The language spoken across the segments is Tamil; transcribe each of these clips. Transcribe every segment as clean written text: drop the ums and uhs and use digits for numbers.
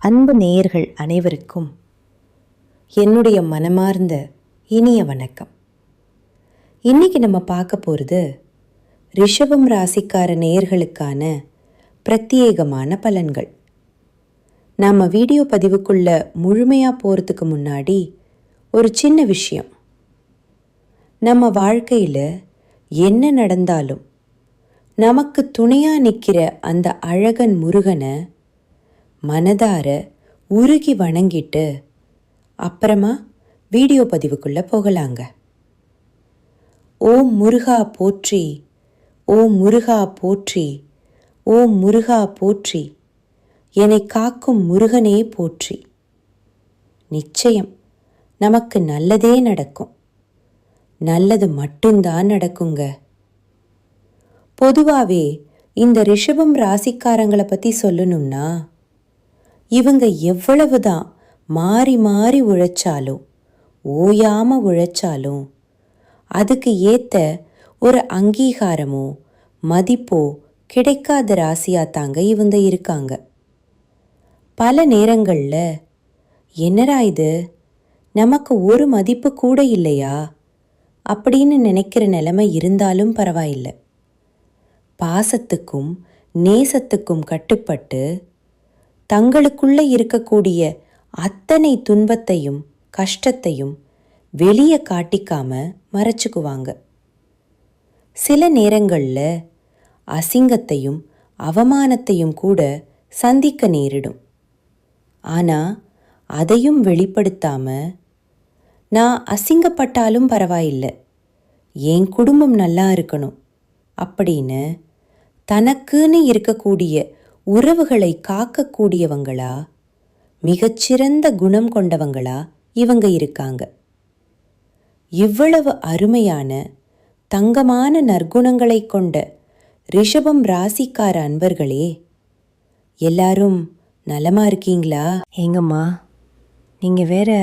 அன்பு நேயர்கள் அனைவருக்கும் என்னுடைய மனமார்ந்த இனிய வணக்கம். இன்னைக்கு நம்ம பார்க்க போகிறது ரிஷபம் ராசிக்கார நேயர்களுக்கான பிரத்யேகமான பலன்கள். நாம் வீடியோ பதிவுக்குள்ள முழுமையாக போகிறதுக்கு முன்னாடி ஒரு சின்ன விஷயம். நம்ம வாழ்க்கையில் என்ன நடந்தாலும் நமக்கு துணையாக நிற்கிற அந்த அழகன் முருகனை மனதார உருகி வணங்கிட்டு அப்புறமா வீடியோ பதிவுக்குள்ளே போகலாங்க. ஓம் முருகா போற்றி, ஓம் முருகா போற்றி, ஓம் முருகா போற்றி, என்னை காக்கும் முருகனே போற்றி. நிச்சயம் நமக்கு நல்லதே நடக்கும். நல்லது மட்டும்தான் நடக்குங்க. பொதுவாகவே இந்த ரிஷபம் ராசிக்காரங்களை பற்றி சொல்லணும்னா, இவங்க எவ்வளவுதான் மாறி மாறி உழைச்சாலும் ஓயாமல் உழைச்சாலும் அதுக்கு ஏற்ற ஒரு அங்கீகாரமோ மதிப்போ கிடைக்காத ராசியாக தாங்க இவங்க இருக்காங்க. பல நேரங்களில் என்னடா இது, நமக்கு ஒரு மதிப்பு கூட இல்லையா அப்படின்னு நினைக்கிற நிலைமை இருந்தாலும் பரவாயில்லை. பாசத்துக்கும் நேசத்துக்கும் கட்டுப்பட்டு தங்களுக்குள்ள இருக்கக்கூடிய அத்தனை துன்பத்தையும் கஷ்டத்தையும் வெளியே காட்டிக்காம மறைச்சுக்குவாங்க. சில நேரங்களில் அசிங்கத்தையும் அவமானத்தையும் கூட சந்திக்க நேரிடும். ஆனால் அதையும் வெளிப்படுத்தாம, நான் அசிங்கப்பட்டாலும் பரவாயில்லை, என் குடும்பம் நல்லா இருக்கணும் அப்படின்னு தனக்குன்னு இருக்கக்கூடிய உறவுகளை காக்கக்கூடியவங்களா, மிகச்சிறந்த குணம் கொண்டவங்களா இவங்க இருக்காங்க. இவ்வளவு அருமையான தங்கமான நற்குணங்களை கொண்ட ரிஷபம் ராசிக்கார அன்பர்களே, எல்லாரும் நலமா இருக்கீங்களா? ஏங்கம்மா, நீங்கள் வேற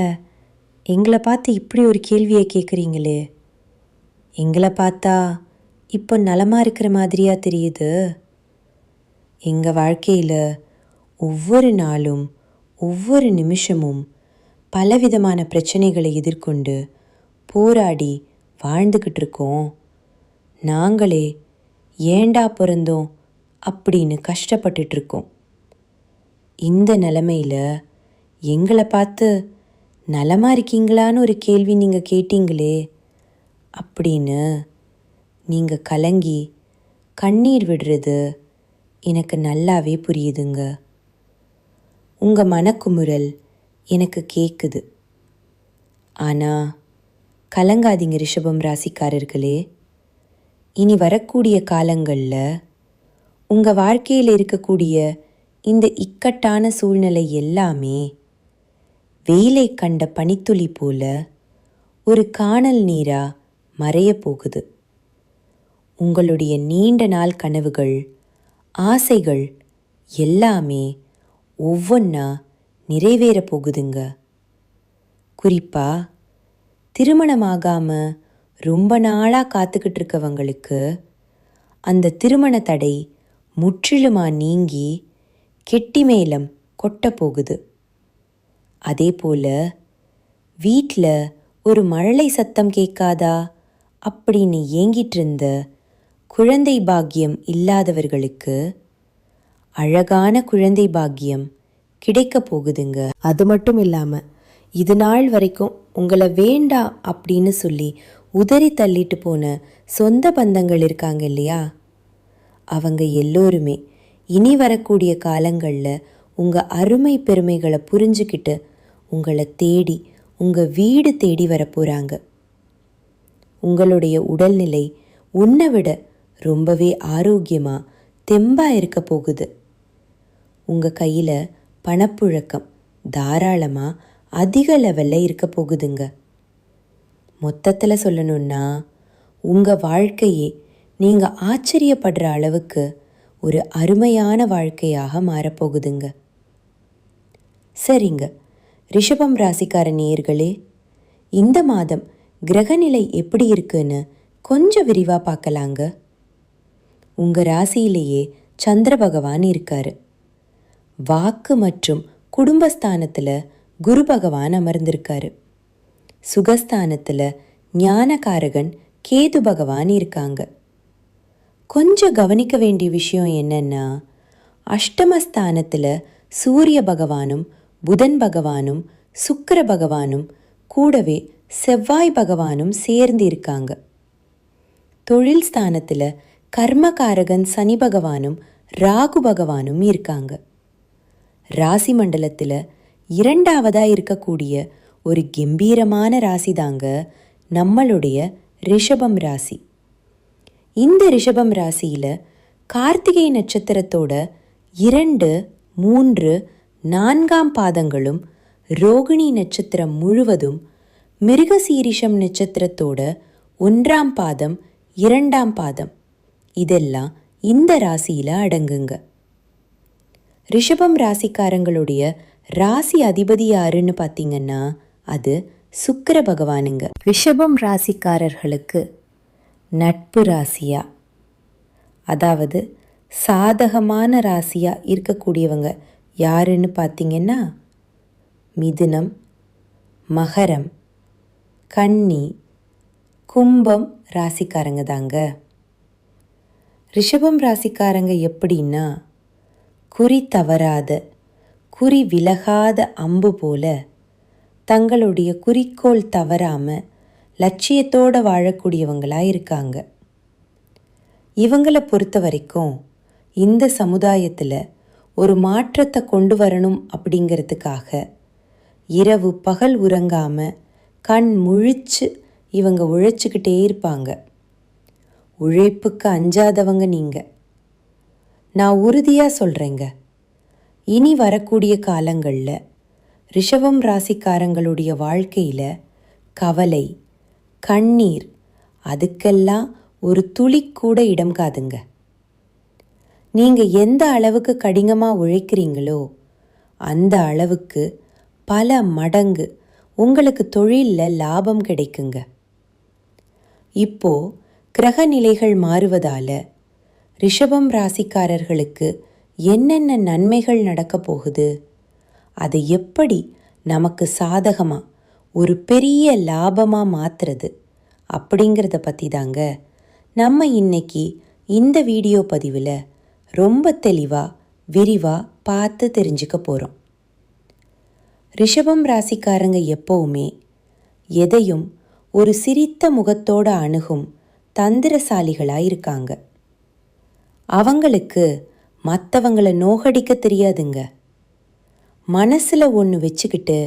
எங்களை பார்த்து இப்படி ஒரு கேள்வியை கேட்குறீங்களே. எங்களை பார்த்தா இப்போ நலமாக இருக்கிற மாதிரியா தெரியுது. எங்கள் வாழ்க்கையில் ஒவ்வொரு நாளும் ஒவ்வொரு நிமிஷமும் பலவிதமான பிரச்சனைகளை எதிர்கொண்டு போராடி வாழ்ந்துக்கிட்டு இருக்கோம். நாங்களே ஏண்டா பிறந்தோம் அப்படின்னு கஷ்டப்பட்டுட்ருக்கோம். இந்த நிலைமையில் எங்களை பார்த்து நலமாக இருக்கீங்களான்னு ஒரு கேள்வி நீங்கள் கேட்டீங்களே அப்படின்னு நீங்கள் கலங்கி கண்ணீர் விடுறது எனக்கு நல்லாவே புரியுதுங்க. உங்கள் மனக்குமுறல் எனக்கு கேட்குது. ஆனால் கலங்காதீங்க ரிஷபம் ராசிக்காரர்களே. இனி வரக்கூடிய காலங்களில் உங்கள் வாழ்க்கையில் இருக்கக்கூடிய இந்த இக்கட்டான சூழ்நிலை எல்லாமே வெயிலை கண்ட பனித்துளி போல ஒரு காணல் நீராக மறைய போகுது. உங்களுடைய நீண்ட நாள் கனவுகள் ஆசைகள் எல்லாமே ஒவ்வொன்றா நிறைவேற போகுதுங்க. குறிப்பாக திருமணமாகாமல் ரொம்ப நாளாக காத்துக்கிட்டு இருக்கவங்களுக்கு அந்த திருமண தடை முற்றிலுமாக நீங்கி கெட்டி மேளம் கொட்ட போகுது. அதே போல் வீட்டில் ஒரு மழலை சத்தம் கேட்காதா அப்படின்னு ஏங்கிட்டு இருந்த குழந்தை பாக்கியம் இல்லாதவர்களுக்கு அழகான குழந்தை பாக்கியம் கிடைக்க போகுதுங்க. அது மட்டும் இல்லாமல் இது நாள் வரைக்கும் உங்களை வேண்டாம் அப்படின்னு சொல்லி உதறி தள்ளிட்டு போன சொந்த பந்தங்கள் இருக்காங்க இல்லையா, அவங்க எல்லோருமே இனி வரக்கூடிய காலங்களில் உங்கள் அருமை பெருமைகளை புரிஞ்சுக்கிட்டு உங்களை தேடி உங்கள் வீடு தேடி வரப்போகிறாங்க. உங்களுடைய உடல்நிலை உன்னை விட ரொம்பவே ஆரோக்கியமாக தெம்பாக இருக்க போகுது. உங்கள் கையில் பணப்புழக்கம் தாராளமாக அதிக லெவலில் இருக்க போகுதுங்க. மொத்தத்தில் சொல்லணுன்னா உங்கள் வாழ்க்கையே நீங்கள் ஆச்சரியப்படுற அளவுக்கு ஒரு அருமையான வாழ்க்கையாக மாறப்போகுதுங்க. சரிங்க ரிஷபம் ராசிக்கார நேயர்களே, இந்த மாதம் கிரகநிலை எப்படி இருக்குன்னு கொஞ்சம் விரிவாக பார்க்கலாங்க. உங்கள் ராசியிலேயே சந்திர பகவான் இருக்காரு. வாக்கு மற்றும் குடும்பஸ்தானத்தில் குரு பகவான் அமர்ந்திருக்காரு. சுகஸ்தானத்தில் ஞானகாரகன் கேது பகவான் இருக்காங்க. கொஞ்சம் கவனிக்க வேண்டிய விஷயம் என்னன்னா, அஷ்டமஸ்தானத்தில் சூரிய பகவானும் புதன் பகவானும் சுக்கிர பகவானும் கூடவே செவ்வாய் பகவானும் சேர்ந்து இருக்காங்க. தொழில் ஸ்தானத்தில் கர்மகாரகன் சனி பகவானும் ராகு பகவானும் இருக்காங்க. ராசி மண்டலத்தில் இரண்டாவதாக இருக்கக்கூடிய ஒரு கம்பீரமான ராசி தாங்க நம்மளுடைய ரிஷபம் ராசி. இந்த ரிஷபம் ராசியில் கார்த்திகை நட்சத்திரத்தோட 2, 3, 4ஆம் பாதங்களும், ரோகிணி நட்சத்திரம் முழுவதும், மிருகசீரிஷம் நட்சத்திரத்தோட 1ஆம் பாதம், 2ஆம் பாதம் இதெல்லாம் இந்த ராசியில் அடங்குங்க. ரிஷபம் ராசிக்காரங்களுடைய ராசி அதிபதி யாருன்னு பார்த்தீங்கன்னா அது சுக்கிர பகவானுங்க. ரிஷபம் ராசிக்காரர்களுக்கு நட்பு ராசியா, அதாவது சாதகமான ராசியா இருக்கக்கூடியவங்க யாருன்னு பார்த்தீங்கன்னா மிதுனம், மகரம், கன்னி, கும்பம் ராசிக்காரங்க தாங்க. ரிஷபம் ராசிக்காரங்க எப்படின்னா, குறி தவறாத, குறி விலகாத அம்பு போல தங்களுடைய குறிக்கோள் தவறாமல் லட்சியத்தோடு வாழக்கூடியவங்களாக இருக்காங்க. இவங்களை பொறுத்த வரைக்கும் இந்த சமுதாயத்தில் ஒரு மாற்றத்தை கொண்டு வரணும் அப்படிங்கிறதுக்காக இரவு பகல் உறங்காமல் கண் முழிச்சு இவங்க உழைச்சிக்கிட்டே இருப்பாங்க. உழைப்புக்கு அஞ்சாதவங்க நீங்கள். நான் உறுதியாக சொல்கிறேங்க, இனி வரக்கூடிய காலங்களில் ரிஷபம் ராசிக்காரங்களுடைய வாழ்க்கையில் கவலை, கண்ணீர் அதுக்கெல்லாம் ஒரு துளி கூட இடம் காதுங்க. நீங்கள் எந்த அளவுக்கு கடினமாக உழைக்கிறீங்களோ அந்த அளவுக்கு பல மடங்கு உங்களுக்கு தொழிலில் லாபம் கிடைக்குங்க. இப்போ கிரக நிலைகள் மாறுவதால் ரிஷபம் ராசிக்காரர்களுக்கு என்னென்ன நன்மைகள் நடக்க போகுது, அதை எப்படி நமக்கு சாதகமாக ஒரு பெரிய லாபமாக மாற்றுறது அப்படிங்கிறத பற்றி தாங்க நம்ம இன்னைக்கு இந்த வீடியோ பதிவில் ரொம்ப தெளிவாக விரிவாக பார்த்து தெரிஞ்சுக்க போகிறோம். ரிஷபம் ராசிக்காரங்க எப்போவுமே எதையும் ஒரு சிரித்த முகத்தோடு அணுகும் தந்திரசாலிகளாக இருக்காங்க. அவங்களுக்கு மற்றவங்களை நோகடிக்க தெரியாதுங்க. மனசில் ஒன்று வச்சுக்கிட்டு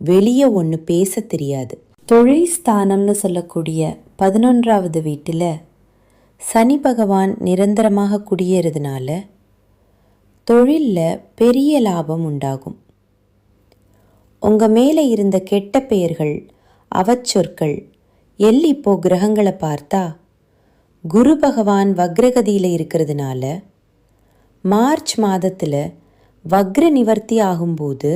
வெளியே ஒன்று பேச தெரியாது. தொழில் ஸ்தானம்னு சொல்லக்கூடிய 11ஆவது வீட்டில் சனி பகவான் நிரந்தரமாக குடியேறதுனால தொழிலில் பெரிய லாபம் உண்டாகும். உங்கள் மேலே இருந்த கெட்ட பெயர்கள், அவச்சொற்கள் இப்போ கிரகங்களை பார்த்தா குரு பகவான் வக்ரகதியில் இருக்கிறதுனால மார்ச் மாதத்தில் வக்ர நிவர்த்தி ஆகும்போது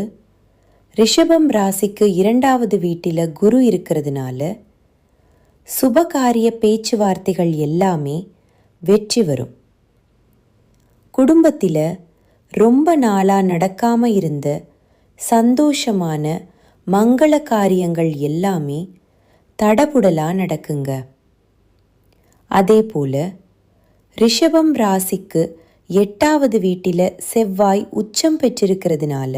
ரிஷபம் ராசிக்கு 2ஆவது வீட்டில் குரு இருக்கிறதுனால சுபகாரிய பேச்சுவார்த்தைகள் எல்லாமே வெற்றி வரும். குடும்பத்தில் ரொம்ப நாளாக நடக்காமல் இருந்த சந்தோஷமான மங்கள காரியங்கள் எல்லாமே தடபுடலாக நடக்குங்க. அதே போல் ரிஷபம் ராசிக்கு 8ஆவது வீட்டில் செவ்வாய் உச்சம் பெற்றிருக்கிறதுனால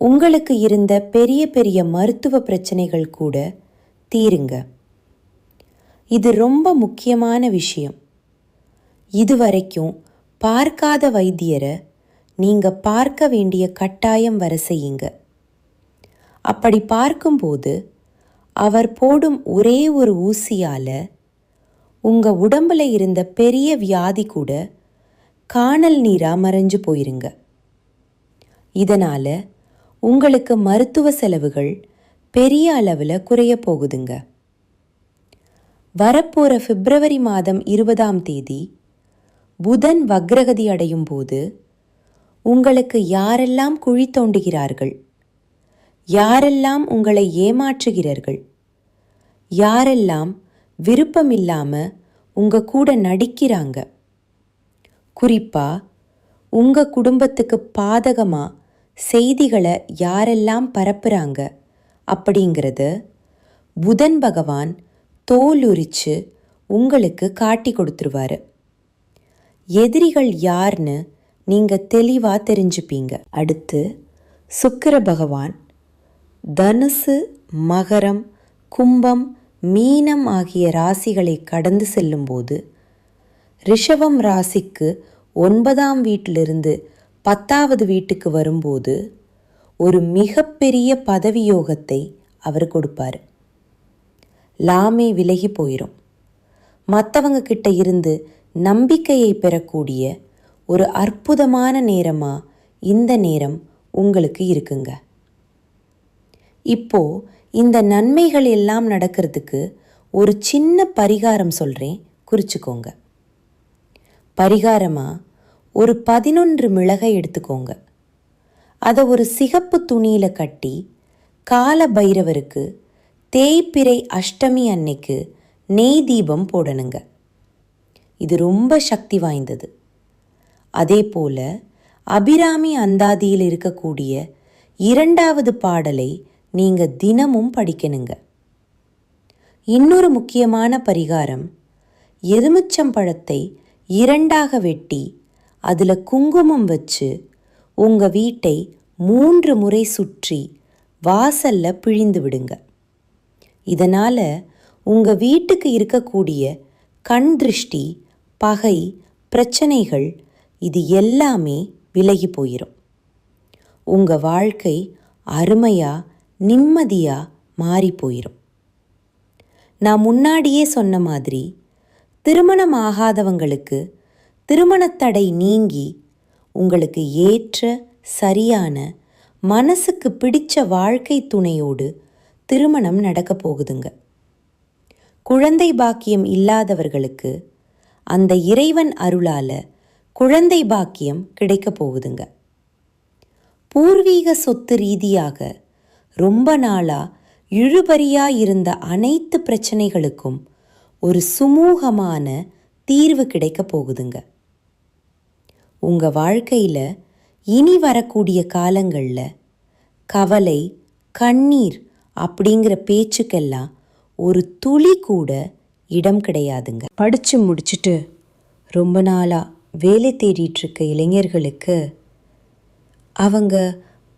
உங்களுக்கு இருந்த பெரிய பெரிய மருத்துவ பிரச்சனைகள் கூட தீருங்க. இது ரொம்ப முக்கியமான விஷயம். இதுவரைக்கும் பார்க்காத வைத்தியரை நீங்கள் பார்க்க வேண்டிய கட்டாயம் வர செய்யுங்க. அப்படி பார்க்கும்போது அவர் போடும் ஒரே ஒரு ஊசியால் உங்கள் உடம்பில் இருந்த பெரிய வியாதி கூட காணல் நீராக மறைஞ்சு போயிருங்க. இதனால் உங்களுக்கு மருத்துவ செலவுகள் பெரிய அளவில் குறைய போகுதுங்க. வரப்போகிற பிப்ரவரி மாதம் 20ஆம் தேதி புதன் வக்ரகதி அடையும் போது உங்களுக்கு யாரெல்லாம் குழி தோண்டுகிறார்கள், யாரெல்லாம் உங்களை ஏமாற்றுகிறார்கள், யாரெல்லாம் விருப்பமில்லாமல் உங்கள் கூட நடிக்கிறாங்க, குறிப்பாக உங்கள் குடும்பத்துக்கு பாதகமாக செய்திகளை யாரெல்லாம் பரப்புகிறாங்க அப்படிங்கிறது புதன் பகவான் தோல் உரித்து உங்களுக்கு காட்டி கொடுத்துருவாரு. எதிரிகள் யார்னு நீங்கள் தெளிவாக தெரிஞ்சுப்பீங்க. அடுத்து சுக்கிர பகவான் தனுசு, மகரம், கும்பம், மீனம் ஆகிய ராசிகளை கடந்து செல்லும்போது ரிஷபம் ராசிக்கு 9ஆம் வீட்டிலிருந்து 10வது வீட்டுக்கு வரும்போது ஒரு மிகப்பெரிய பதவி யோகத்தை அவர் கொடுப்பார். லாமே விலகி போயிடும். மற்றவங்க கிட்ட இருந்து நம்பிக்கையை பெறக்கூடிய ஒரு அற்புதமான நேரமாக இந்த நேரம் உங்களுக்கு இருக்குங்க. இப்போ இந்த நன்மைகள் எல்லாம் நடக்கிறதுக்கு ஒரு சின்ன பரிகாரம் சொல்கிறேன், குறிச்சுக்கோங்க. பரிகாரமாக ஒரு 11 மிளகை எடுத்துக்கோங்க. அதை ஒரு சிகப்பு துணியில் கட்டி கால பைரவருக்கு தேய்பிறை அஷ்டமி அன்னைக்கு நெய் தீபம் போடணுங்க. இது ரொம்ப சக்தி வாய்ந்தது. அதே போல் அபிராமி அந்தாதியில் இருக்கக்கூடிய 2வது பாடலை நீங்கள் தினமும் படிக்கணுங்க. இன்னொரு முக்கியமான பரிகாரம், எலுமிச்சம்பழத்தை 2ஆக வெட்டி அதில் குங்குமம் வச்சு உங்கள் வீட்டை 3 முறை சுற்றி வாசலில் பிழிந்து விடுங்க. இதனால் உங்கள் வீட்டுக்கு இருக்கக்கூடிய கண் திருஷ்டி, பகை, பிரச்சனைகள் இது எல்லாமே விலகி போயிடும். உங்கள் வாழ்க்கை அருமையாக நிம்மதியாக மாறி போயிடும். நான் முன்னாடியே சொன்ன மாதிரி திருமணம் ஆகாதவங்களுக்கு திருமணத்தடை நீங்கி உங்களுக்கு ஏற்ற சரியான மனசுக்கு பிடிச்ச வாழ்க்கை துணையோடு திருமணம் நடக்க போகுதுங்க. குழந்தை பாக்கியம் இல்லாதவர்களுக்கு அந்த இறைவன் அருளால் குழந்தை பாக்கியம் கிடைக்க போகுதுங்க. பூர்வீக சொத்து ரீதியாக ரொம்ப நாளாக இழுபறியாக இருந்த அனைத்து பிரச்சனைகளுக்கும் ஒரு சுமூகமான தீர்வு கிடைக்க போகுதுங்க. உங்கள் வாழ்க்கையில் இனி வரக்கூடிய காலங்களில் கவலை, கண்ணீர் அப்படிங்கிற பேச்சுக்கெல்லாம் ஒரு துளி கூட இடம் கிடையாதுங்க. படித்து முடிச்சுட்டு ரொம்ப நாளாக வேலை தேடிட்டுருக்க இளைஞர்களுக்கு அவங்க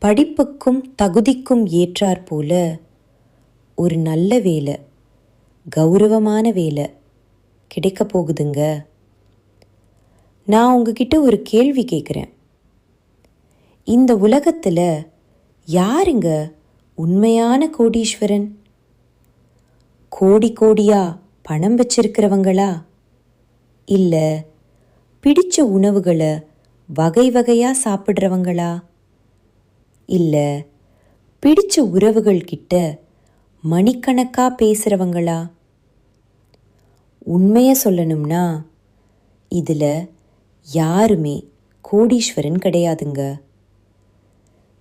படிப்புக்கும் தகுதிக்கும் ஏற்றாற்போல ஒரு நல்ல வேலை, கௌரவமான வேலை கிடைக்க போகுதுங்க. நான் உங்ககிட்ட ஒரு கேள்வி கேட்குறேன். இந்த உலகத்தில் யாருங்க உண்மையான கோடீஸ்வரன்? கோடி கோடியா பணம் வச்சிருக்கிறவங்களா? இல்லை பிடிச்ச உணவுகளை வகை வகையாக சாப்பிட்றவங்களா? இல்லை பிடிச்ச உறவுகள்கிட்ட மணிக்கணக்காக பேசுகிறவங்களா? உண்மையை சொல்லணும்னா இதில் யாருமே கோடீஸ்வரன் கிடையாதுங்க.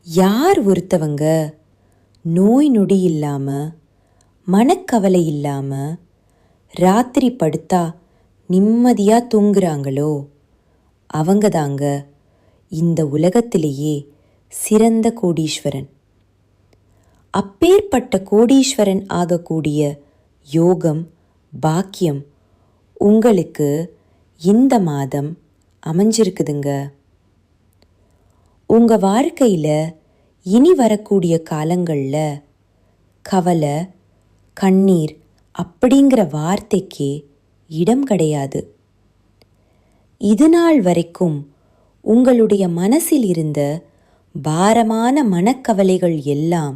யார் ஒருத்தவங்க நோய் நொடி இல்லாமல், மனக்கவலை இல்லாமல், ராத்திரி படுத்தா நிம்மதியாக தூங்குறாங்களோ அவங்க தாங்க இந்த உலகத்திலேயே சிறந்த கோடீஸ்வரன். அப்பேற்பட்ட கோடீஸ்வரன் ஆகக்கூடிய யோகம், பாக்கியம் உங்களுக்கு இந்த மாதம் அமைஞ்சிருக்குதுங்க. உங்கள் வாழ்க்கையில் இனி வரக்கூடிய காலங்களில் கவலை, கண்ணீர் அப்படிங்கிற வார்த்தைக்கே இடம் கிடையாது. இது நாள் வரைக்கும் உங்களுடைய மனசில் இருந்த பாரமான மனக்கவலைகள் எல்லாம்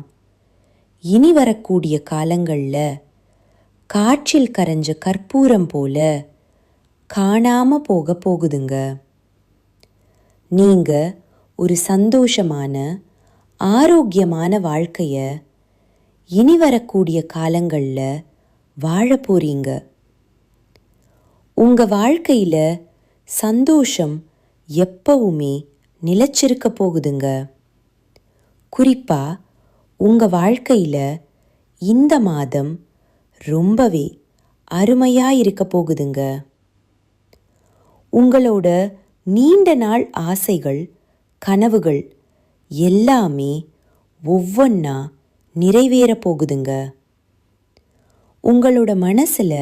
இனி வரக்கூடிய காலங்களில் காற்றில் கரைஞ்ச கற்பூரம் போல காணாமல் போக போகுதுங்க. நீங்கள் ஒரு சந்தோஷமான, ஆரோக்கியமான வாழ்க்கையை இனி வரக்கூடிய காலங்களில் வாழ போறீங்க. உங்கள் வாழ்க்கையில் சந்தோஷம் எப்பவுமே நிலைச்சிருக்க போகுதுங்க. குறிப்பாக உங்கள் வாழ்க்கையில் இந்த மாதம் ரொம்பவே அருமையாக இருக்க போகுதுங்க. உங்களோட நீண்ட நாள் ஆசைகள், கனவுகள் எல்லாமே ஒவ்வொன்றா நிறைவேற போகுதுங்க. உங்களோட மனசில்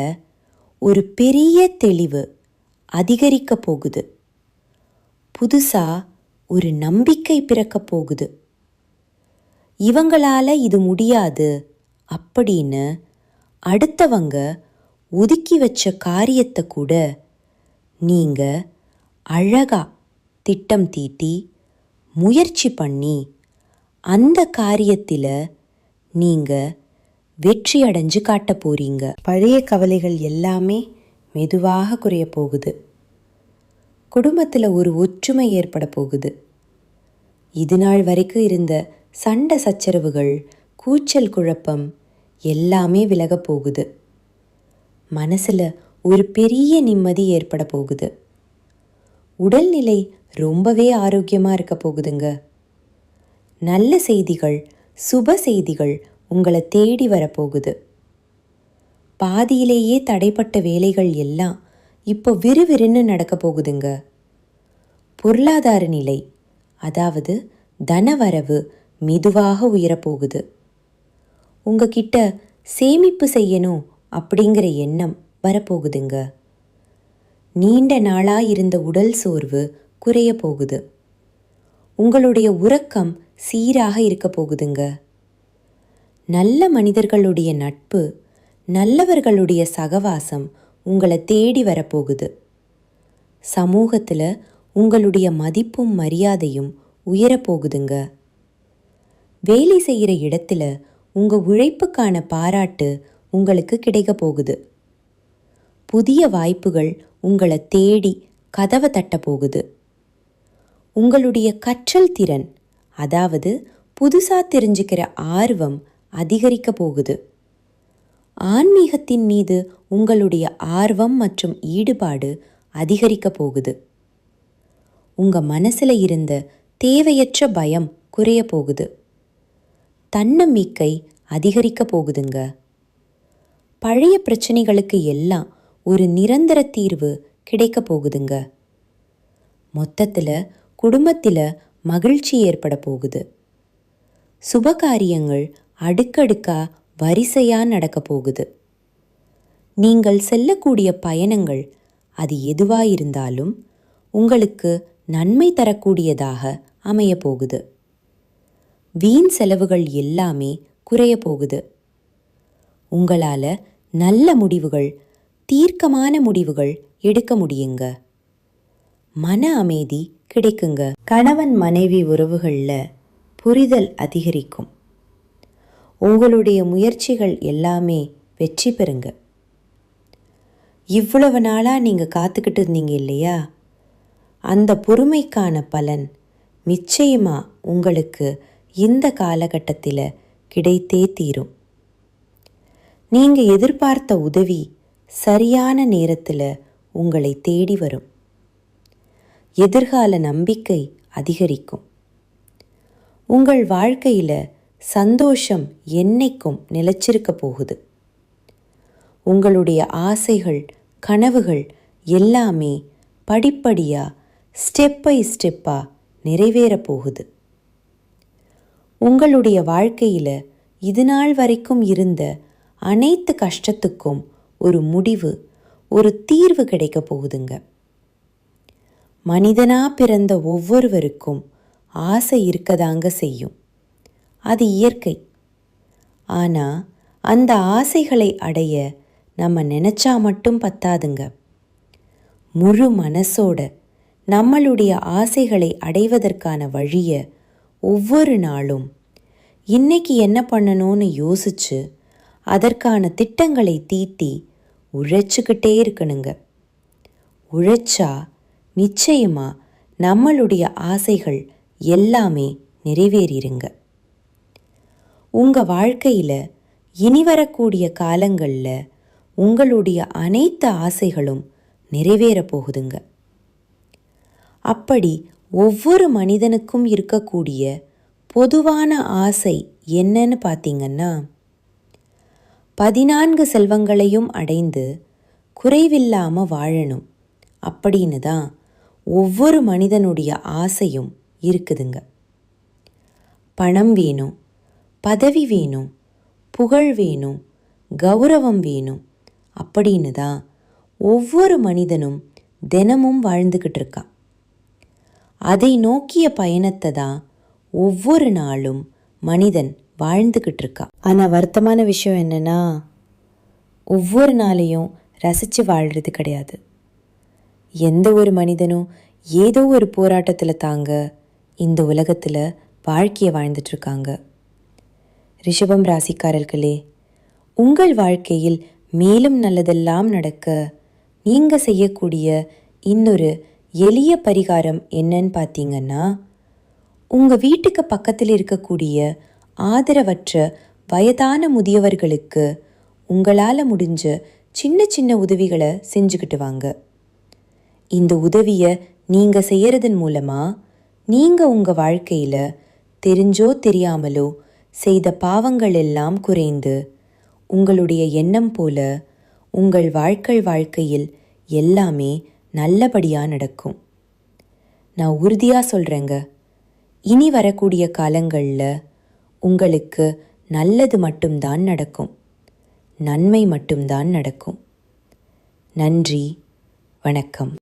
ஒரு பெரிய தெளிவு அதிகரிக்க போகுது. புதுசாக ஒரு நம்பிக்கை பிறக்க போகுது. இவங்களால இது முடியாது அப்படின்னு அடுத்தவங்க ஒதுக்கி வச்ச காரியத்தை கூட நீங்கள் அழகா திட்டம் தீட்டி முயற்சி பண்ணி அந்த காரியத்தில் நீங்கள் வெற்றி அடைஞ்சு காட்ட போறீங்க. பழைய கவலைகள் எல்லாமே மெதுவாக குறைய போகுது. குடும்பத்தில் ஒரு ஒற்றுமை ஏற்பட போகுது. இது நாள் வரைக்கும் இருந்த சண்டை சச்சரவுகள், கூச்சல் குழப்பம் எல்லாமே விலக போகுது. மனசில் ஒரு பெரிய நிம்மதி ஏற்பட போகுது. உடல்நிலை ரொம்பவே ஆரோக்கியமாக இருக்க போகுதுங்க. நல்ல செய்திகள், சுப செய்திகள் உங்களை தேடி வரப்போகுது. பாதியிலேயே தடைப்பட்ட வேலைகள் எல்லாம் இப்போ விறுவிறுன்னு நடக்க போகுதுங்க. பொருளாதார நிலை, அதாவது தனவரவு மெதுவாக உயரப்போகுது. உங்ககிட்ட சேமிப்பு செய்யணும் அப்படிங்கிற எண்ணம் வரப்போகுதுங்க. நீண்ட நாளாக இருந்த உடல் சோர்வு குறைய போகுது. உங்களுடைய உறக்கம் சீராக இருக்க போகுதுங்க. நல்ல மனிதர்களுடைய நட்பு, நல்லவர்களுடைய சகவாசம் உங்களை தேடி வரப்போகுது. சமூகத்தில் உங்களுடைய மதிப்பும் மரியாதையும் உயரப்போகுதுங்க. வேலை செய்கிற இடத்துல உங்கள் உழைப்புக்கான பாராட்டு உங்களுக்கு கிடைக்க போகுது. புதிய வாய்ப்புகள் உங்களை தேடி கதவை தட்ட போகுது. உங்களுடைய கற்றல் திறன், அதாவது புதுசாக தெரிஞ்சுக்கிற ஆர்வம் அதிகரிக்க போகுது. ஆன்மீகத்தின் மீது உங்களுடைய ஆர்வம் மற்றும் ஈடுபாடு அதிகரிக்க போகுது. உங்கள் மனசில் இருந்த தேவையற்ற பயம் குறைய போகுது. தன்னம்பிக்கை அதிகரிக்க போகுதுங்க. பழைய பிரச்சனைகளுக்கு எல்லாம் ஒரு நிரந்தர தீர்வு கிடைக்க போகுதுங்க. மொத்தத்தில் குடும்பத்தில் மகிழ்ச்சி ஏற்பட போகுது. சுபகாரியங்கள் அடுக்கடுக்கா வரிசையாக நடக்க போகுது. நீங்கள் செல்லக்கூடிய பயணங்கள், அது எதுவாக இருந்தாலும் உங்களுக்கு நன்மை தரக்கூடியதாக அமைய போகுது. வீண் செலவுகள் எல்லாமே குறைய போகுது. உங்களால் நல்ல முடிவுகள், தீர்க்கமான முடிவுகள் எடுக்க முடியுங்க. மன அமைதி கிடைக்குங்க. கணவன் மனைவி உறவுகளில் புரிதல் அதிகரிக்கும். உங்களுடைய முயற்சிகள் எல்லாமே வெற்றி பெறுங்க. இவ்வளவு நாளாக நீங்கள் காத்துக்கிட்டு இருந்தீங்க இல்லையா? அந்த பொறுமைக்கான பலன் நிச்சயமாக உங்களுக்கு இந்த காலகட்டத்தில் கிடைத்தே தீரும். நீங்கள் எதிர்பார்த்த உதவி சரியான நேரத்தில் உங்களை தேடி வரும். எதிர்கால நம்பிக்கை அதிகரிக்கும். உங்கள் வாழ்க்கையில் சந்தோஷம் என்னைக்கும் நிலைச்சிருக்க போகுது. உங்களுடைய ஆசைகள், கனவுகள் எல்லாமே படிப்படியாக ஸ்டெப் பை ஸ்டெப்பாக நிறைவேற போகுது. உங்களுடைய வாழ்க்கையில் இது நாள் வரைக்கும் இருந்த அனைத்து கஷ்டத்துக்கும் ஒரு முடிவு, ஒரு தீர்வு கிடைக்க போகுதுங்க. மனிதனாக பிறந்த ஒவ்வொருவருக்கும் ஆசை இருக்கதாங்க செய்யும். அது இயற்கை. ஆனால் அந்த ஆசைகளை அடைய நம்ம நினச்சா மட்டும் பத்தாதுங்க. முழு மனசோட நம்மளுடைய ஆசைகளை அடைவதற்கான வழியை ஒவ்வொரு நாளும் இன்னைக்கு என்ன பண்ணணும்னு யோசிச்சு அதற்கான திட்டங்களை தீட்டி உழைச்சிக்கிட்டே இருக்கணுங்க. உழைச்சா நிச்சயமாக நம்மளுடைய ஆசைகள் எல்லாமே நிறைவேறிருங்க. உங்கள் வாழ்க்கையில் இனி வரக்கூடிய காலங்களில் உங்களுடைய அனைத்து ஆசைகளும் நிறைவேற போகுதுங்க. அப்படி ஒவ்வொரு மனிதனுக்கும் இருக்கக்கூடிய பொதுவான ஆசை என்னன்னு பார்த்தீங்கன்னா, 14 செல்வங்களையும் அடைந்து குறைவில்லாமல் வாழணும் அப்படின்னு தான் ஒவ்வொரு மனிதனுடைய ஆசையும் இருக்குதுங்க. பணம் வேணும், பதவி வேணும், புகழ் வேணும், கௌரவம் வேணும் அப்படின்னு தான் ஒவ்வொரு மனிதனும் தினமும் வாழ்ந்துக்கிட்டு இருக்கான். அதை நோக்கிய பயணத்தை தான் ஒவ்வொரு நாளும் மனிதன் வாழ்ந்துக்கிட்டு இருக்கான். ஆனால் வருத்தமான விஷயம் என்னென்னா, ஒவ்வொரு நாளையும் ரசித்து வாழ்கிறது கிடையாது. எந்த ஒரு மனிதனும் ஏதோ ஒரு போராட்டத்தில் தாங்க இந்த உலகத்தில் வாழ்க்கையை வாழ்ந்துட்டுருக்காங்க. ரிஷபம் ராசிக்காரர்களே, உங்கள் வாழ்க்கையில் மேலும் நல்லதெல்லாம் நடக்க நீங்கள் செய்யக்கூடிய இன்னொரு எளிய பரிகாரம் என்னன்னு பார்த்தீங்கன்னா, உங்கள் வீட்டுக்கு பக்கத்தில் இருக்கக்கூடிய ஆதரவற்ற வயதான முதியவர்களுக்கு உங்களால் முடிஞ்ச சின்ன சின்ன உதவிகளை செஞ்சுக்கிட்டு வாங்க. இந்த உதவியை நீங்கள் செய்கிறதன் மூலமாக நீங்கள் உங்கள் வாழ்க்கையில் தெரிஞ்சோ தெரியாமலோ செய்த பாவங்கள் எல்லாம் குறைந்து உங்களுடைய எண்ணம் போல உங்கள் வாழ்க்கையில் எல்லாமே நல்லபடியாக நடக்கும். நான் உறுதியாக சொல்கிறேங்க, இனி வரக்கூடிய காலங்களில் உங்களுக்கு நல்லது மட்டும்தான் நடக்கும், நன்மை மட்டும்தான் நடக்கும். நன்றி, வணக்கம்.